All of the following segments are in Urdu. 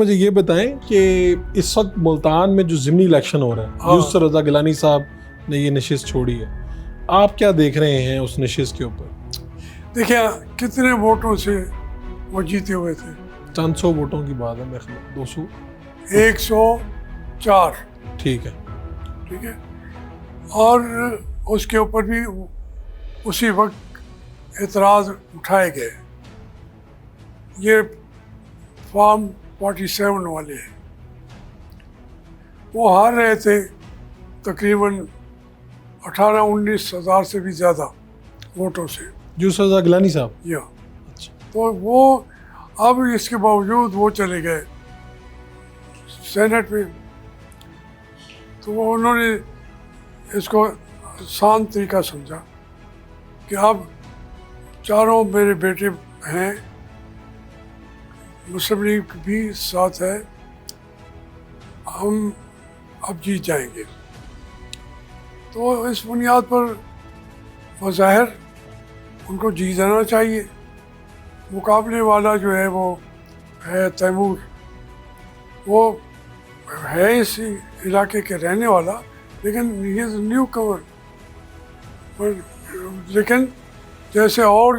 مجھے یہ بتائیں کہ اس وقت ملتان میں جو ضمنی الیکشن ہو رہا ہے، یوسف رضا گیلانی صاحب نے یہ نشست چھوڑی ہے، آپ کیا دیکھ رہے ہیں اس نشست کے اوپر؟ دیکھیں کتنے ووٹوں سے وہ جیتے ہوئے تھے؟ چند سو ووٹوں کی بات ہے، میرے خیال 200 104 ٹھیک ہے اور اس کے اوپر بھی اسی وقت اعتراض اٹھائے گئے. یہ فارم 47 والے ہیں، وہ ہار رہے تھے تقریباً 18-19 ہزار سے بھی زیادہ ووٹوں سے. یوسف رضا گیلانی صاحب؟ یا اچھا، تو وہ اب اس کے باوجود وہ چلے گئے سینٹ میں. تو وہ انہوں نے اس کو آسان طریقہ سمجھا کہ اب چاروں میرے بیٹے ہیں، مسلم لیگ بھی ساتھ ہے، ہم اب جیت جائیں گے. تو اس بنیاد پر بظاہر ان کو جیت جانا چاہیے. مقابلے والا جو ہے وہ ہے تیمور، وہ ہے اس علاقے کے رہنے والا، لیکن یہ نیو کور. لیکن جیسے اور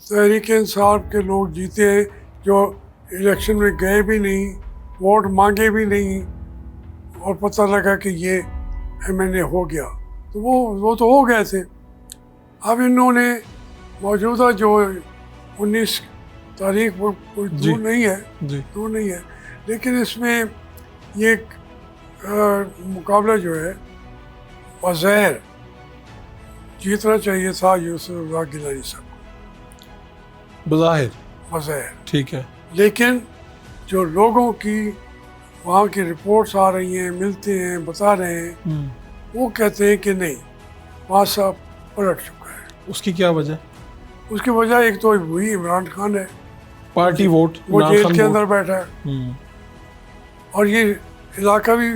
تحریک انصاف کے لوگ جیتے ہیں جو الیکشن میں گئے بھی نہیں، ووٹ مانگے بھی نہیں، اور پتہ لگا کہ یہ MNA ہو گیا، تو وہ تو ہو گئے تھے. اب انہوں نے موجودہ جو 19 تاریخ وہ کوئی دور نہیں ہے، لیکن اس میں یہ مقابلہ جو ہے بظاہر جیتنا چاہیے تھا یوسف رضا گیلانی صاحب کو، بظاہر ٹھیک ہے. لیکن جو لوگوں کی وہاں کی رپورٹس آ رہی ہیں، ملتے ہیں، بتا رہے ہیں، وہ کہتے ہیں کہ نہیں، وہاں صاحب پلٹ چکا ہے. اس کی کیا وجہ؟ اس کی وجہ ایک تو وہی عمران خان ہے، پارٹی ووٹ، وہ جیل کے اندر بیٹھا ہے، اور یہ علاقہ بھی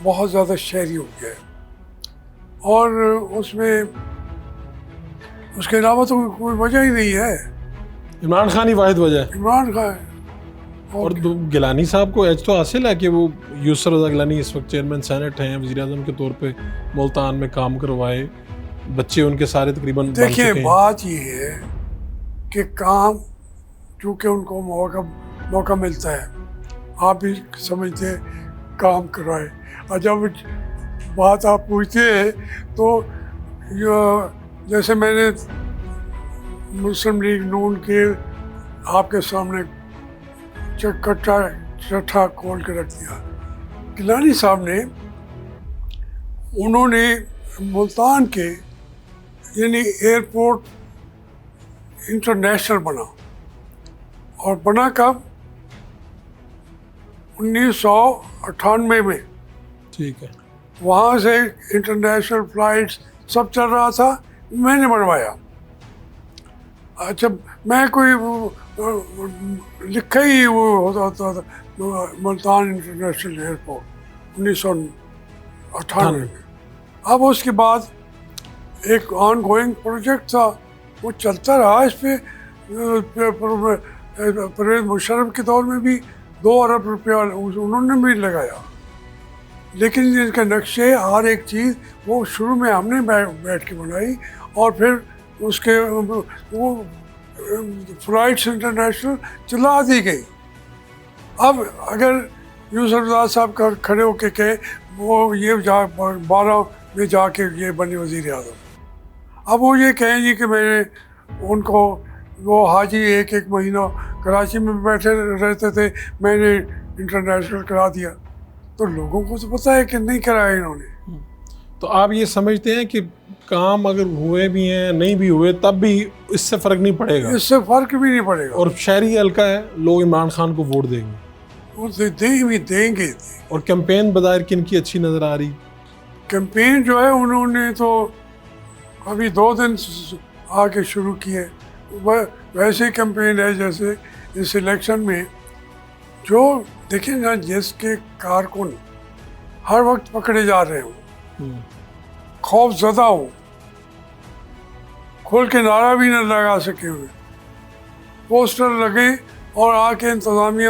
بہت زیادہ شہری ہو گیا ہے، اور اس میں اس کے علاوہ تو کوئی وجہ ہی نہیں ہے. عمران خان ہی واحد وجہ ہے. عمران خان اور گیلانی صاحب کو ایج تو حاصل ہے کہ وہ یوسف رضا گیلانی اس وقت چیئرمین سینٹ ہیں، وزیر اعظم کے طور پہ ملتان میں کام کروائے، بچے ان کے سارے تقریباً بن چکے ہیں. دیکھیں بات یہ ہے کہ کام چونکہ ان کو موقع ملتا ہے، آپ بھی سمجھتے ہیں کام کروائے، اور جب بات آپ پوچھتے ہیں تو جیسے میں نے مسلم لیگ نون کے آپ کے سامنے چٹھا کھول کے رکھ دیا. گیلانی صاحب نے، انہوں نے ملتان کے یعنی ایئرپورٹ انٹرنیشنل بنا، اور بنا کب؟ 1998 میں. ٹھیک ہے. وہاں سے انٹرنیشنل فلائٹس سب چل رہا تھا، میں نے بنوایا. اچھا، میں کوئی لکھا ہی وہ ہوتا تھا ملتان انٹرنیشنل ایئرپورٹ 1998 میں. اب اس کے بعد ایک آن گوئنگ پروجیکٹ تھا، وہ چلتا رہا. اس پہ پرویز مشرف کے دور میں بھی 2 ارب روپیہ انہوں نے بھی لگایا. لیکن جن کے نقشے ہر ایک چیز وہ شروع میں ہم نے بیٹھ کے بنائی، اور پھر اس کے وہ فلائٹس انٹرنیشنل چلا دی گئی. اب اگر یوسف رضا صاحب کا کھڑے ہو کے کہے وہ یہ 12 میں جا کے یہ بنے وزیر اعظم، اب وہ یہ کہیں گے کہ میں نے ان کو، وہ حاجی ایک مہینہ کراچی میں بیٹھے رہتے تھے، میں نے انٹرنیشنل کرا دیا، تو لوگوں کو تو پتہ ہے کہ نہیں کرایا انہوں نے. تو آپ یہ سمجھتے ہیں کہ کام اگر ہوئے بھی ہیں نہیں بھی ہوئے تب بھی اس سے فرق نہیں پڑے گا؟ اس سے فرق بھی نہیں پڑے گا. اور شہری حلقہ ہے، لوگ عمران خان کو ووٹ دیں گے. وہ دیں گے. اور کیمپین بظاہر کن کی اچھی نظر آ رہی؟ کیمپین جو ہے انہوں نے تو ابھی 2 دن آ کے شروع کی ہے. ویسے کیمپین ہے جیسے اس الیکشن میں جو دیکھیں نا، جس کے کارکن ہر وقت پکڑے جا رہے ہوں، خوف زدہ ہوں، کھول کے نعرہ بھی نہ لگا سکے ہوئے، پوسٹر لگے اور آ کے انتظامیہ